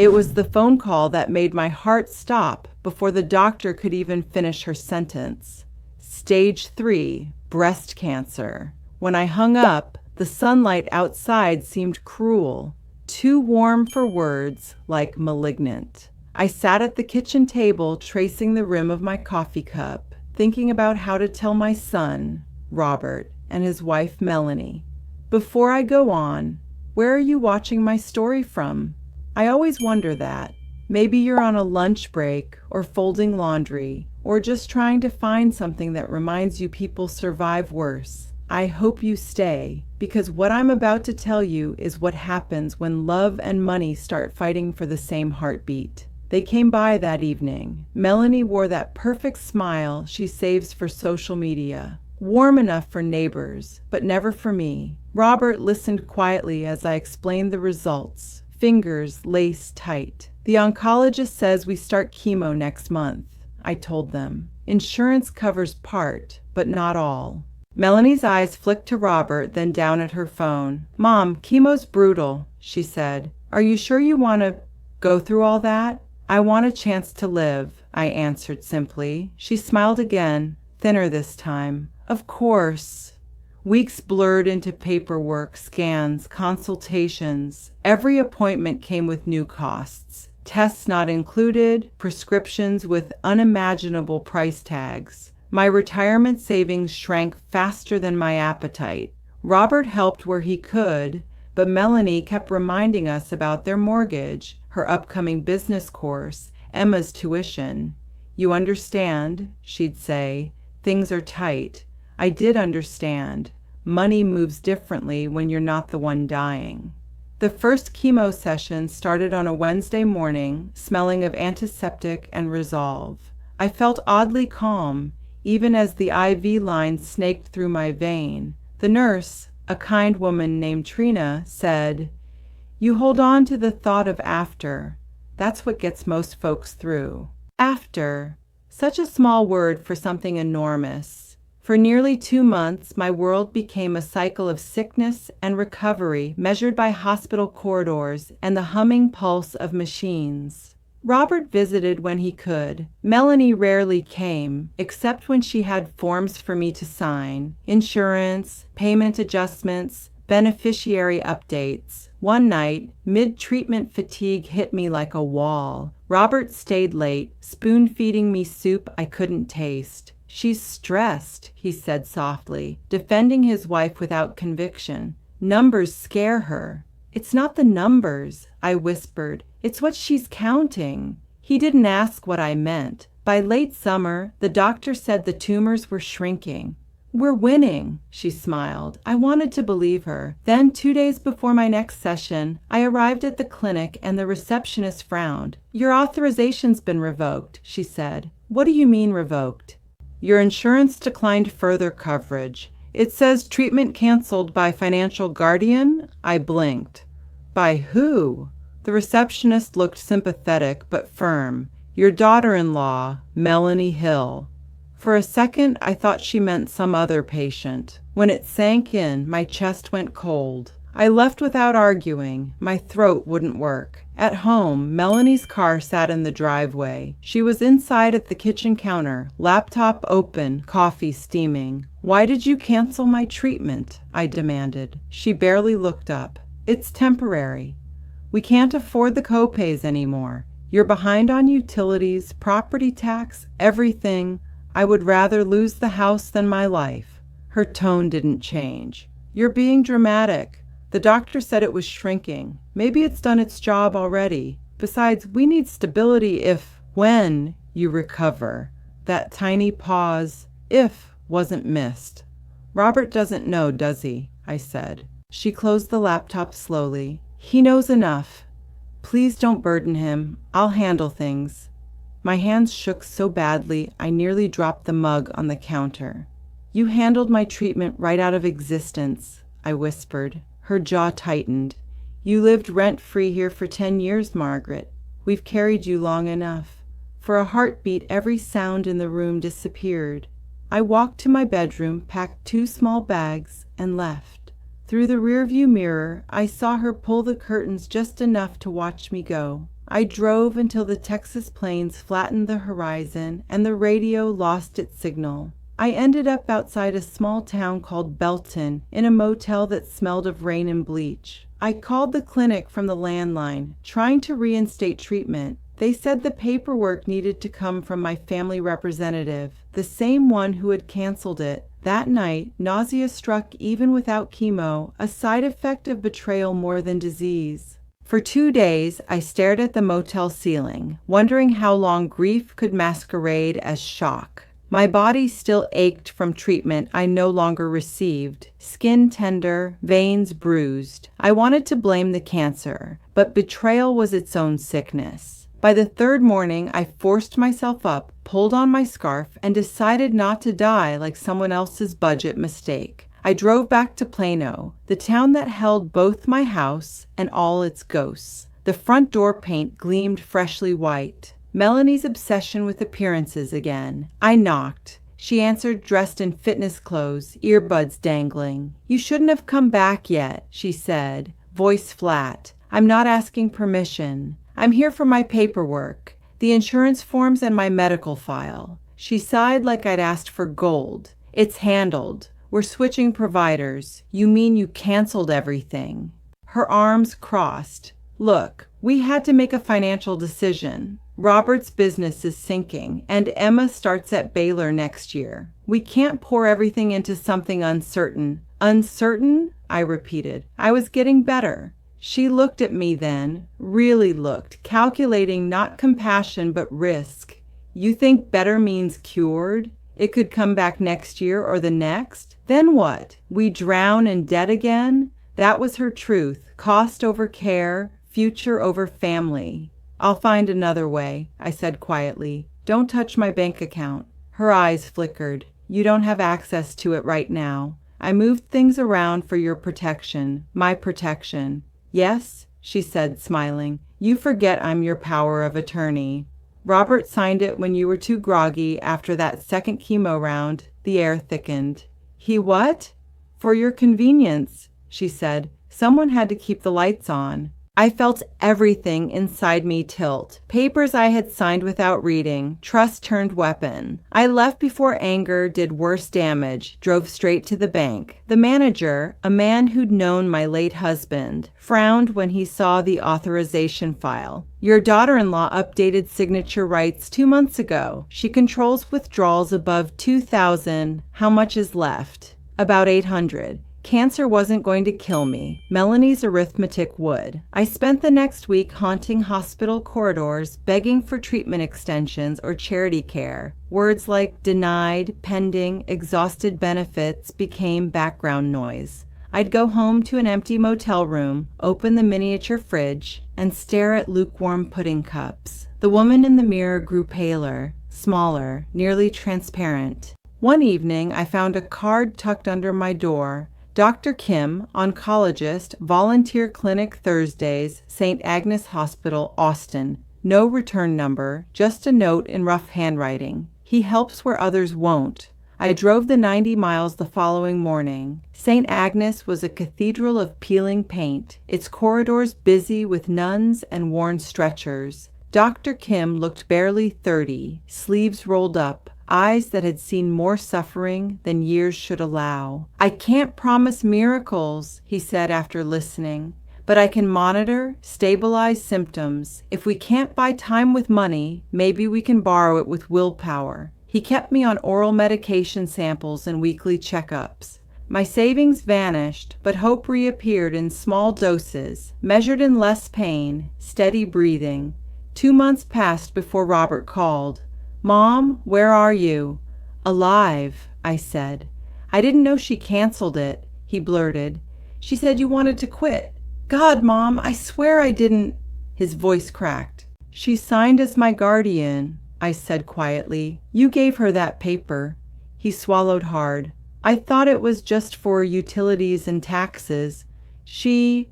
It was the phone call that made my heart stop before the doctor could even finish her sentence. Stage 3, breast cancer. When I hung up, the sunlight outside seemed cruel, too warm for words like malignant. I sat at the kitchen table, tracing the rim of my coffee cup, thinking about how to tell my son, Robert, and his wife, Melanie. Before I go on, where are you watching my story from? I always wonder that. Maybe you're on a lunch break, or folding laundry, or just trying to find something that reminds you people survive worse. I hope you stay, because what I'm about to tell you is what happens when love and money start fighting for the same heartbeat. They came by that evening. Melanie wore that perfect smile she saves for social media. Warm enough for neighbors, but never for me. Robert listened quietly as I explained the results, fingers laced tight. The oncologist says we start chemo next month, I told them. Insurance covers part, but not all. Melanie's eyes flicked to Robert, then down at her phone. Mom, chemo's brutal, she said. Are you sure you want to go through all that? I want a chance to live, I answered simply. She smiled again, thinner this time. Of course. Weeks blurred into paperwork, scans, consultations. Every appointment came with new costs. Tests not included, prescriptions with unimaginable price tags. My retirement savings shrank faster than my appetite. Robert helped where he could, but Melanie kept reminding us about their mortgage, her upcoming business course, Emma's tuition. You understand, she'd say. Things are tight. I did understand. Money moves differently when you're not the one dying. The first chemo session started on a Wednesday morning, smelling of antiseptic and resolve. I felt oddly calm, even as the IV line snaked through my vein. The nurse, a kind woman named Trina, said, "You hold on to the thought of after. That's what gets most folks through." After. Such a small word for something enormous. For nearly 2 months, my world became a cycle of sickness and recovery measured by hospital corridors and the humming pulse of machines. Robert visited when he could. Melanie rarely came, except when she had forms for me to sign, insurance, payment adjustments, beneficiary updates. One night, mid-treatment fatigue hit me like a wall. Robert stayed late, spoon-feeding me soup I couldn't taste. She's stressed, he said softly, defending his wife without conviction. Numbers scare her. It's not the numbers, I whispered. It's what she's counting. He didn't ask what I meant. By late summer, the doctor said the tumors were shrinking. We're winning, she smiled. I wanted to believe her. Then, 2 days before my next session, I arrived at the clinic and the receptionist frowned. Your authorization's been revoked, she said. What do you mean revoked? Your insurance declined further coverage. It says treatment canceled by financial guardian? I blinked. By who? The receptionist looked sympathetic but firm. Your daughter-in-law, Melanie Hill. For a second, I thought she meant some other patient. When it sank in, my chest went cold. I left without arguing. My throat wouldn't work. At home, Melanie's car sat in the driveway. She was inside at the kitchen counter, laptop open, coffee steaming. Why did you cancel my treatment? I demanded. She barely looked up. It's temporary. We can't afford the co-pays anymore. You're behind on utilities, property tax, everything. I would rather lose the house than my life. Her tone didn't change. You're being dramatic. The doctor said it was shrinking. Maybe it's done its job already. Besides, we need stability when you recover. That tiny pause, if, wasn't missed. Robert doesn't know, does he? I said. She closed the laptop slowly. He knows enough. Please don't burden him. I'll handle things. My hands shook so badly I nearly dropped the mug on the counter. You handled my treatment right out of existence, I whispered. Her jaw tightened. You lived rent-free here for 10 years, Margaret. We've carried you long enough. For a heartbeat, every sound in the room disappeared. I walked to my bedroom, packed 2 small bags, and left. Through the rearview mirror, I saw her pull the curtains just enough to watch me go. I drove until the Texas plains flattened the horizon and the radio lost its signal. I ended up outside a small town called Belton in a motel that smelled of rain and bleach. I called the clinic from the landline, trying to reinstate treatment. They said the paperwork needed to come from my family representative, the same one who had canceled it. That night, nausea struck even without chemo, a side effect of betrayal more than disease. For 2 days, I stared at the motel ceiling, wondering how long grief could masquerade as shock. My body still ached from treatment I no longer received, skin tender, veins bruised. I wanted to blame the cancer, but betrayal was its own sickness. By the third morning, I forced myself up, pulled on my scarf, and decided not to die like someone else's budget mistake. I drove back to Plano, the town that held both my house and all its ghosts. The front door paint gleamed freshly white. Melanie's obsession with appearances again. I knocked. She answered dressed in fitness clothes, earbuds dangling. "You shouldn't have come back yet," she said, voice flat. "I'm not asking permission. I'm here for my paperwork, the insurance forms and my medical file." She sighed like I'd asked for gold. "It's handled. We're switching providers. You mean you canceled everything?" Her arms crossed. "Look, we had to make a financial decision. Robert's business is sinking, and Emma starts at Baylor next year. We can't pour everything into something uncertain." "Uncertain?" I repeated. I was getting better. She looked at me then, really looked, calculating not compassion but risk. "You think better means cured? It could come back next year or the next? Then what? We drown in debt again?" That was her truth. Cost over care, future over family. "I'll find another way," I said quietly. "Don't touch my bank account." Her eyes flickered. "You don't have access to it right now. I moved things around for your protection, my protection." "Yes," she said, smiling. "You forget I'm your power of attorney. Robert signed it when you were too groggy after that second chemo round." The air thickened. "He what?" "For your convenience," she said. "Someone had to keep the lights on." I felt everything inside me tilt. Papers I had signed without reading, trust turned weapon. I left before anger did worse damage, drove straight to the bank. The manager, a man who'd known my late husband, frowned when he saw the authorization file. "Your daughter-in-law updated signature rights 2 months ago. She controls withdrawals above $2,000. How much is left?" "About $800. Cancer wasn't going to kill me. Melanie's arithmetic would." I spent the next week haunting hospital corridors, begging for treatment extensions or charity care. Words like denied, pending, exhausted benefits became background noise. I'd go home to an empty motel room, open the miniature fridge, and stare at lukewarm pudding cups. The woman in the mirror grew paler, smaller, nearly transparent. One evening, I found a card tucked under my door. "Dr. Kim, oncologist, volunteer clinic Thursdays, St. Agnes Hospital, Austin." No return number, just a note in rough handwriting. "He helps where others won't." I drove the 90 miles the following morning. St. Agnes was a cathedral of peeling paint, its corridors busy with nuns and worn stretchers. Dr. Kim looked barely 30, sleeves rolled up, eyes that had seen more suffering than years should allow. "I can't promise miracles," he said after listening, "but I can monitor, stabilize symptoms. If we can't buy time with money, maybe we can borrow it with willpower." He kept me on oral medication samples and weekly checkups. My savings vanished, but hope reappeared in small doses, measured in less pain, steady breathing. 2 months passed before Robert called. "Mom, where are you?" "Alive," I said. "I didn't know she canceled it," he blurted. "She said you wanted to quit." "God, Mom, I swear I didn't." His voice cracked. "She signed as my guardian," I said quietly. "You gave her that paper." He swallowed hard. "I thought it was just for utilities and taxes. She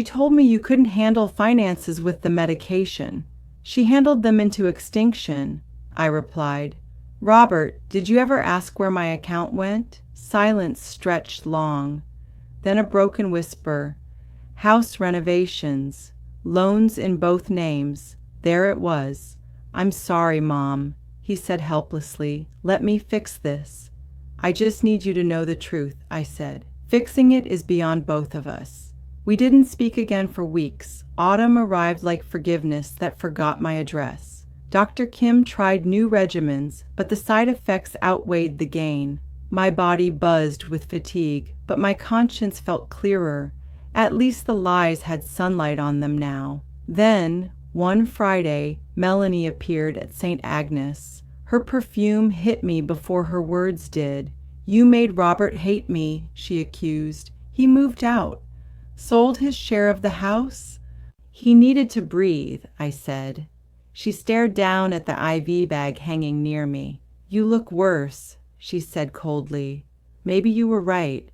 told me you couldn't handle finances with the medication. She handled them into extinction," I replied. "Robert, did you ever ask where my account went?" Silence stretched long. Then a broken whisper. "House renovations. Loans in both names. There it was. "I'm sorry, Mom," he said helplessly. "Let me fix this." "I just need you to know the truth," I said. "Fixing it is beyond both of us." We didn't speak again for weeks. Autumn arrived like forgiveness that forgot my address. Dr. Kim tried new regimens, but the side effects outweighed the gain. My body buzzed with fatigue, but my conscience felt clearer. At least the lies had sunlight on them now. Then, one Friday, Melanie appeared at St. Agnes. Her perfume hit me before her words did. "You made Robert hate me," she accused. "He moved out. Sold his share of the house?" "He needed to breathe," I said. She stared down at the IV bag hanging near me. "You look worse," she said coldly. "Maybe you were right.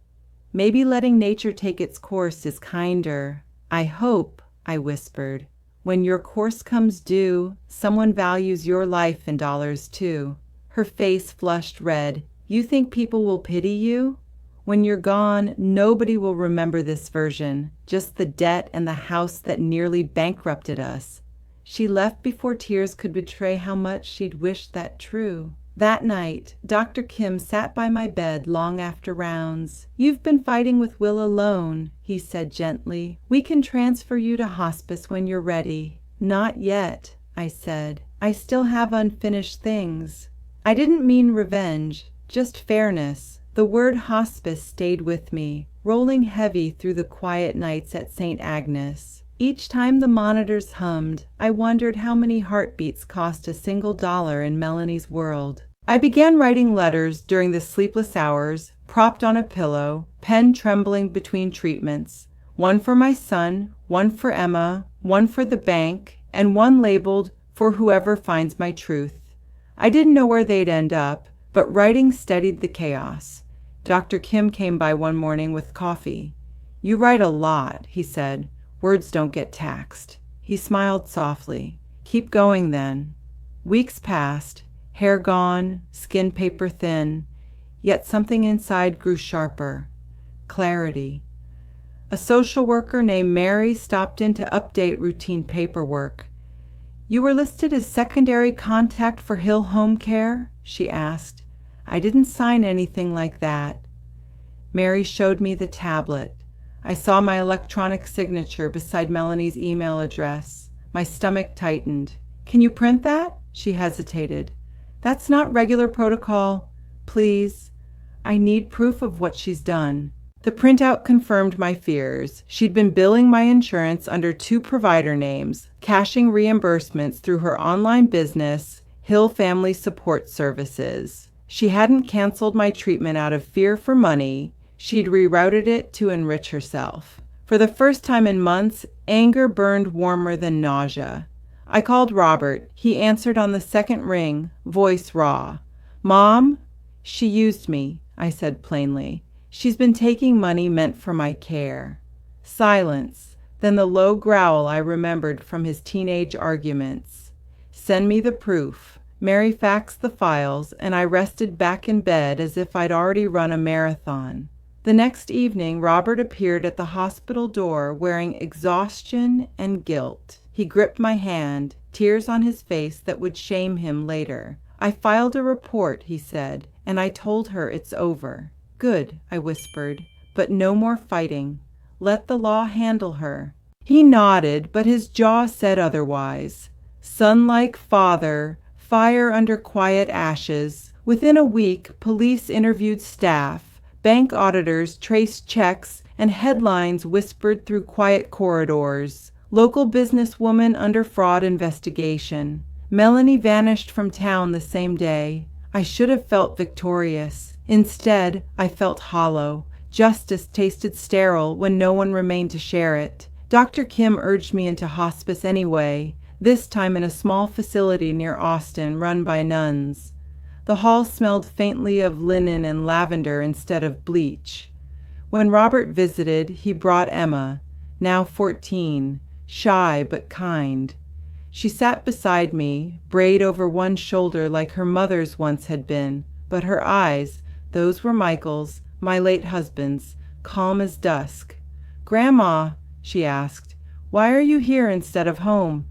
Maybe letting nature take its course is kinder." "I hope," I whispered, "when your course comes due, someone values your life in dollars too." Her face flushed red. "You think people will pity you? When you're gone, nobody will remember this version, just the debt and the house that nearly bankrupted us." She left before tears could betray how much she'd wished that true. That night, Dr. Kim sat by my bed long after rounds. "You've been fighting with Will alone," he said gently. "We can transfer you to hospice when you're ready." "Not yet," I said. "I still have unfinished things." I didn't mean revenge, just fairness. The word hospice stayed with me, rolling heavy through the quiet nights at St. Agnes. Each time the monitors hummed, I wondered how many heartbeats cost a single dollar in Melanie's world. I began writing letters during the sleepless hours, propped on a pillow, pen trembling between treatments. One for my son, one for Emma, one for the bank, and one labeled, "For whoever finds my truth." I didn't know where they'd end up, but writing steadied the chaos. Dr. Kim came by one morning with coffee. "You write a lot," he said. "Words don't get taxed." He smiled softly. "Keep going then." Weeks passed, hair gone, skin paper thin, yet something inside grew sharper. Clarity. A social worker named Mary stopped in to update routine paperwork. "You were listed as secondary contact for Hill Home Care?" she asked. "I didn't sign anything like that." Mary showed me the tablet. I saw my electronic signature beside Melanie's email address. My stomach tightened. "Can you print that?" She hesitated. "That's not regular protocol. Please. I need proof of what she's done." The printout confirmed my fears. She'd been billing my insurance under 2 provider names, cashing reimbursements through her online business, Hill Family Support Services. She hadn't canceled my treatment out of fear for money. She'd rerouted it to enrich herself. For the first time in months, anger burned warmer than nausea. I called Robert. He answered on the second ring, voice raw. "Mom?" "She used me," I said plainly. "She's been taking money meant for my care." Silence, then the low growl I remembered from his teenage arguments. "Send me the proof." Mary faxed the files, and I rested back in bed as if I'd already run a marathon. The next evening, Robert appeared at the hospital door wearing exhaustion and guilt. He gripped my hand, tears on his face that would shame him later. "I filed a report," he said, "and I told her it's over." "Good," I whispered, "but no more fighting. Let the law handle her." He nodded, but his jaw said otherwise. Son-like father, fire under quiet ashes. Within a week, police interviewed staff. Bank auditors traced checks, and headlines whispered through quiet corridors. Local businesswoman under fraud investigation. Melanie vanished from town the same day. I should have felt victorious. Instead, I felt hollow. Justice tasted sterile when no one remained to share it. Dr. Kim urged me into hospice anyway, this time in a small facility near Austin run by nuns. The hall smelled faintly of linen and lavender instead of bleach. When Robert visited, he brought Emma, now 14, shy but kind. She sat beside me, braid over one shoulder like her mother's once had been, but her eyes, those were Michael's, my late husband's, calm as dusk. "Grandma," she asked, "why are you here instead of home?"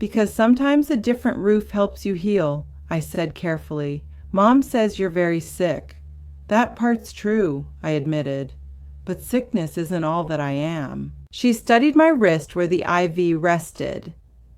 Because sometimes a different roof helps you heal, I said carefully. Mom says you're very sick. That part's true, I admitted. But sickness isn't all that I am. She studied my wrist where the IV rested.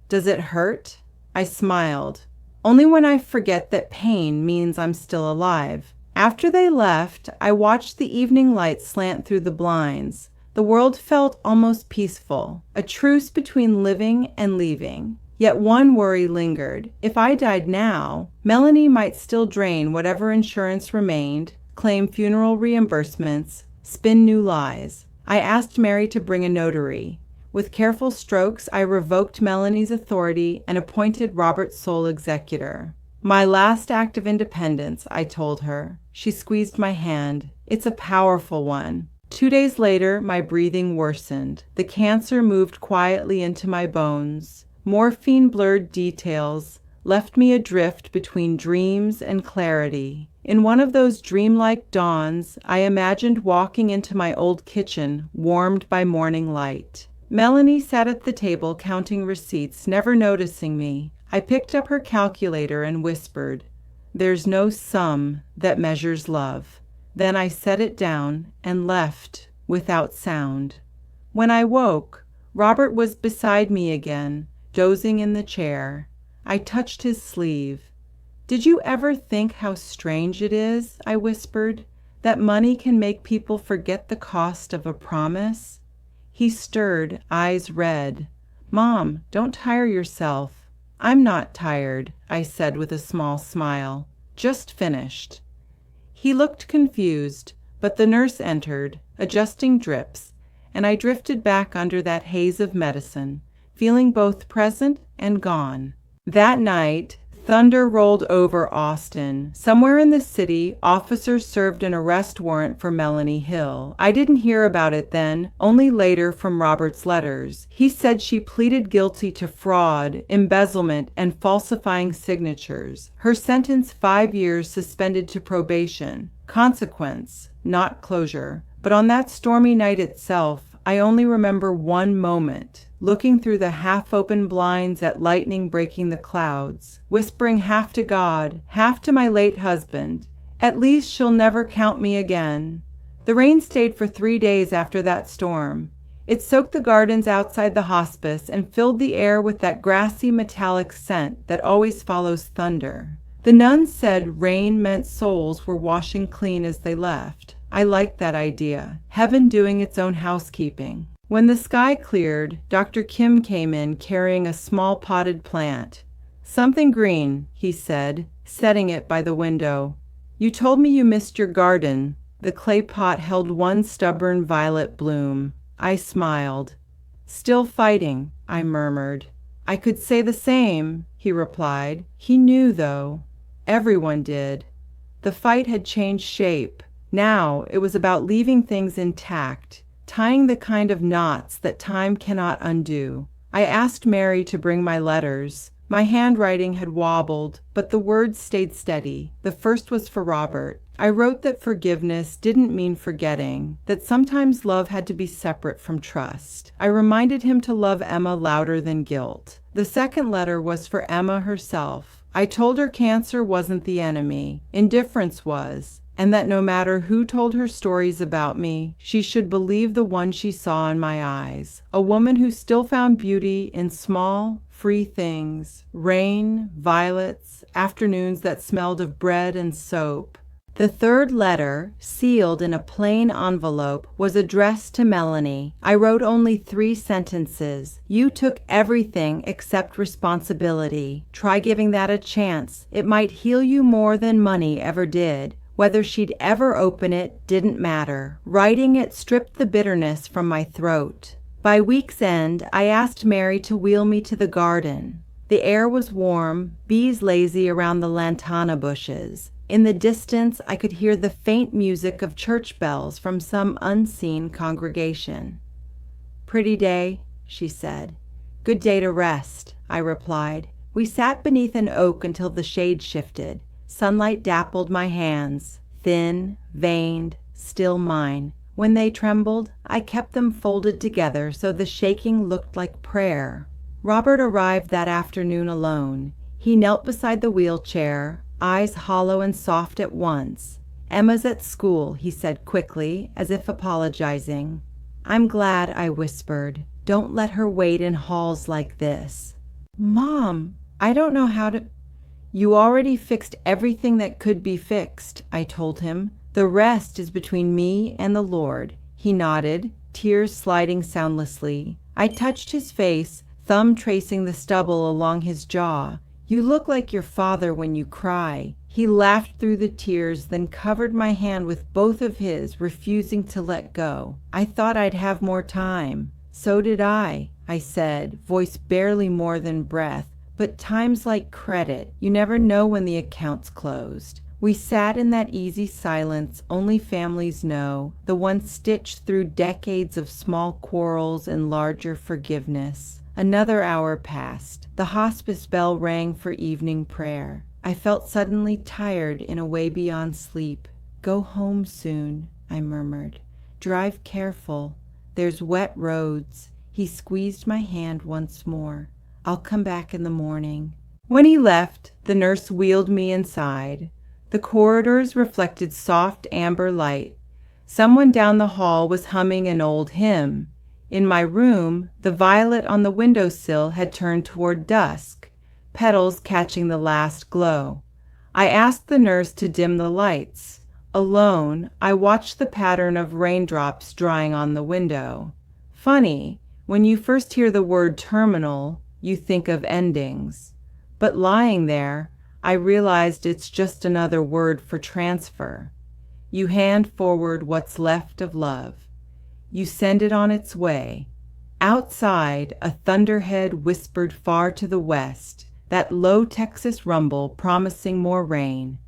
Does it hurt? I smiled. Only when I forget that pain means I'm still alive. After they left, I watched the evening light slant through the blinds. The world felt almost peaceful, a truce between living and leaving. Yet one worry lingered. If I died now, Melanie might still drain whatever insurance remained, claim funeral reimbursements, spin new lies. I asked Mary to bring a notary. With careful strokes, I revoked Melanie's authority and appointed Robert sole executor. My last act of independence, I told her. She squeezed my hand. It's a powerful one. 2 days later, my breathing worsened. The cancer moved quietly into my bones. Morphine blurred details, left me adrift between dreams and clarity. In one of those dreamlike dawns, I imagined walking into my old kitchen, warmed by morning light. Melanie sat at the table counting receipts, never noticing me. I picked up her calculator and whispered, "There's no sum that measures love." Then I set it down and left without sound. When I woke, Robert was beside me again, dozing in the chair. I touched his sleeve. "Did you ever think how strange it is," I whispered, "that money can make people forget the cost of a promise?" He stirred, eyes red. "Mom, don't tire yourself." "I'm not tired," I said with a small smile. "Just finished." He looked confused, but the nurse entered, adjusting drips, and I drifted back under that haze of medicine, feeling both present and gone. That night, thunder rolled over Austin. Somewhere in the city, officers served an arrest warrant for Melanie Hill. I didn't hear about it then, only later from Robert's letters. He said she pleaded guilty to fraud, embezzlement, and falsifying signatures. Her sentence 5 years suspended to probation. Consequence, not closure. But on that stormy night itself, I only remember one moment, looking through the half-open blinds at lightning breaking the clouds, whispering half to God, half to my late husband, "At least she'll never count me again." The rain stayed for 3 days after that storm. It soaked the gardens outside the hospice and filled the air with that grassy metallic scent that always follows thunder. The nuns said rain meant souls were washing clean as they left. I liked that idea, heaven doing its own housekeeping. When the sky cleared, Dr. Kim came in carrying a small potted plant. "Something green," he said, setting it by the window. "You told me you missed your garden." The clay pot held one stubborn violet bloom. I smiled. "Still fighting," I murmured. "I could say the same," he replied. He knew, though. Everyone did. The fight had changed shape. Now it was about leaving things intact, tying the kind of knots that time cannot undo. I asked Mary to bring my letters. My handwriting had wobbled, but the words stayed steady. The first was for Robert. I wrote that forgiveness didn't mean forgetting, that sometimes love had to be separate from trust. I reminded him to love Emma louder than guilt. The second letter was for Emma herself. I told her cancer wasn't the enemy, indifference was, and that no matter who told her stories about me, she should believe the one she saw in my eyes, a woman who still found beauty in small, free things, rain, violets, afternoons that smelled of bread and soap. The third letter, sealed in a plain envelope, was addressed to Melanie. I wrote only 3 sentences. "You took everything except responsibility. Try giving that a chance. It might heal you more than money ever did." Whether she'd ever open it didn't matter. Writing it stripped the bitterness from my throat. By week's end, I asked Mary to wheel me to the garden. The air was warm, bees lazy around the lantana bushes. In the distance, I could hear the faint music of church bells from some unseen congregation. "Pretty day," she said. "Good day to rest," I replied. We sat beneath an oak until the shade shifted. Sunlight dappled my hands, thin, veined, still mine. When they trembled, I kept them folded together so the shaking looked like prayer. Robert arrived that afternoon alone. He knelt beside the wheelchair, eyes hollow and soft at once. "Emma's at school," he said quickly, as if apologizing. "I'm glad," I whispered. "Don't let her wait in halls like this." "Mom, I don't know how to—" "You already fixed everything that could be fixed," I told him. "The rest is between me and the Lord." He nodded, tears sliding soundlessly. I touched his face, thumb tracing the stubble along his jaw. "You look like your father when you cry." He laughed through the tears, then covered my hand with both of his, refusing to let go. "I thought I'd have more time." "So did I said, voice barely more than breath. "But time's like credit. You never know when the account's closed." We sat in that easy silence only families know, the one stitched through decades of small quarrels and larger forgiveness. Another hour passed. The hospice bell rang for evening prayer. I felt suddenly tired in a way beyond sleep. "Go home soon," I murmured. "Drive careful. There's wet roads." He squeezed my hand once more. "I'll come back in the morning." When he left, the nurse wheeled me inside. The corridors reflected soft amber light. Someone down the hall was humming an old hymn. In my room, the violet on the windowsill had turned toward dusk, petals catching the last glow. I asked the nurse to dim the lights. Alone, I watched the pattern of raindrops drying on the window. Funny, when you first hear the word terminal, you think of endings. But lying there, I realized it's just another word for transfer. You hand forward what's left of love. You send it on its way. Outside, a thunderhead whispered far to the west, that low Texas rumble promising more rain.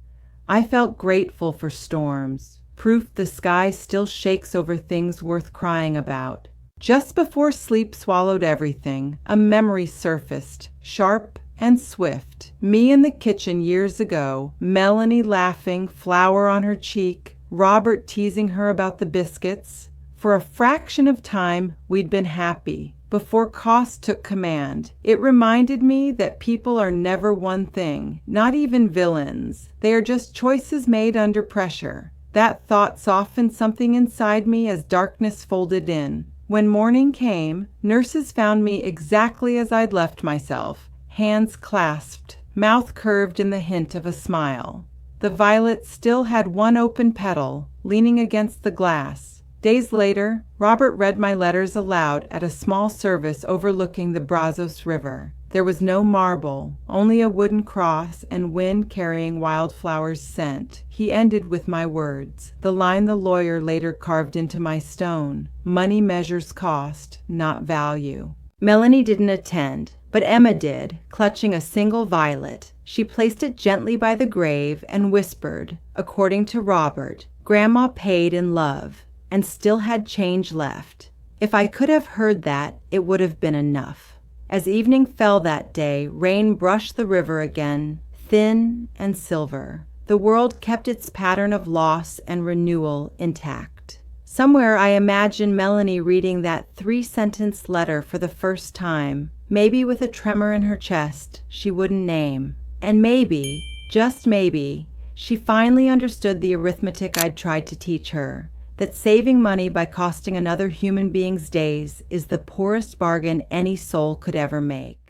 I felt grateful for storms, proof the sky still shakes over things worth crying about. Just before sleep swallowed everything, a memory surfaced, sharp and swift. Me in the kitchen years ago, Melanie laughing, flour on her cheek, Robert teasing her about the biscuits. For a fraction of time, we'd been happy, before cost took command. It reminded me that people are never one thing, not even villains. They are just choices made under pressure. That thought softened something inside me as darkness folded in. When morning came, nurses found me exactly as I'd left myself, hands clasped, mouth curved in the hint of a smile. The violet still had one open petal, leaning against the glass. Days later, Robert read my letters aloud at a small service overlooking the Brazos River. There was no marble, only a wooden cross and wind carrying wildflowers' scent. He ended with my words, the line the lawyer later carved into my stone: "Money measures cost, not value." Melanie didn't attend, but Emma did, clutching a single violet. She placed it gently by the grave and whispered, according to Robert, "Grandma paid in love, and still had change left." If I could have heard that, it would have been enough. As evening fell that day, rain brushed the river again, thin and silver. The world kept its pattern of loss and renewal intact. Somewhere I imagine Melanie reading that 3-sentence letter for the first time, maybe with a tremor in her chest she wouldn't name. And maybe, just maybe, she finally understood the arithmetic I'd tried to teach her, that saving money by costing another human being's days is the poorest bargain any soul could ever make.